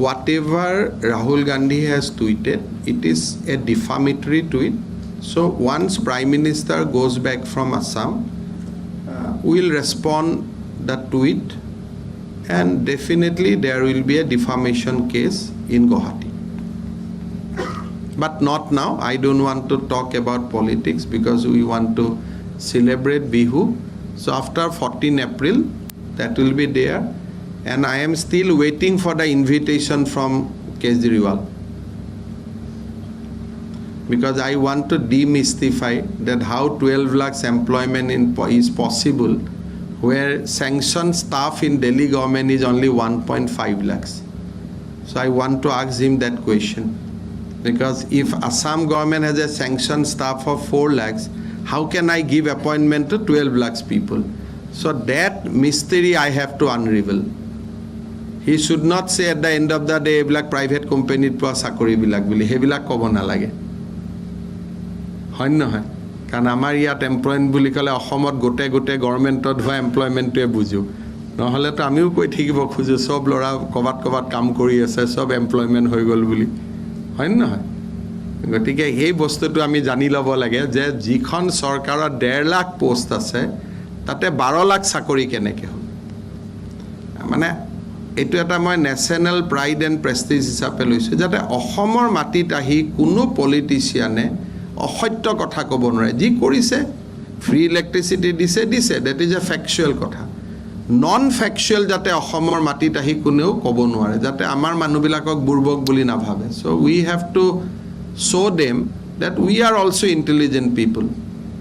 whatever Rahul Gandhi has tweeted, it is a defamatory tweet. So once Prime Minister goes back from Assam, we'll respond that tweet, and definitely there will be a defamation case in Guwahati. But not now. I don't want to talk about politics because we want to celebrate Bihu. So after 14 April, that will be there. And I am still waiting for the invitation from Kejriwal, because I want to demystify that how 12 lakhs employment is possible where sanctioned staff in Delhi government is only 1.5 lakhs. So I want to ask him that question, because if Assam government has a sanctioned staff of 4 lakhs, how can I give appointment to 12 lakhs people? So that mystery I have to unravel. He should not say at the end of the day, black private company poa sakori bilak bili hebilak kobo nalage. Hoy nohoy, karon amar iyat employment buli kole Asomot gote governmentot hoya employmentoe buju. নহলে তো আমিও কৈ থাকিব খুজো সব লৰা কবাত কাম কৰি আছে, সব এমপ্লয়মেন্ট হৈ গল বুলি, হয় নহয়? গতিকে এই বস্তুটো আমি জানি লব লাগে যে যিখন চৰকাৰৰ 1.5 লাখ পোষ্ট আছে তাতে 12 লাখ চাকৰি কেনেকে হ'ল। মানে এইটো এটা মই নেশ্যনেল প্ৰাইড এণ্ড প্ৰেষ্টিজ হিচাপে লৈছোঁ, যাতে অসমৰ মাটিত আহি কোনো পলিটিচিয়ানে অসত্য কথা ক'ব নোৱাৰে। যি কৰিছে ফ্ৰী ইলেক্ট্ৰিচিটি দিছে, ডেট ইজ এ ফেকচুৱেল কথা। নন ফেকচুৱেল যাতে অসমৰ মাটিত আহি কোনেও ক'ব নোৱাৰে, যাতে আমাৰ মানুহবিলাকক বুৰ্বক বুলি নাভাবে। চ' we have to show them that we are also intelligent people.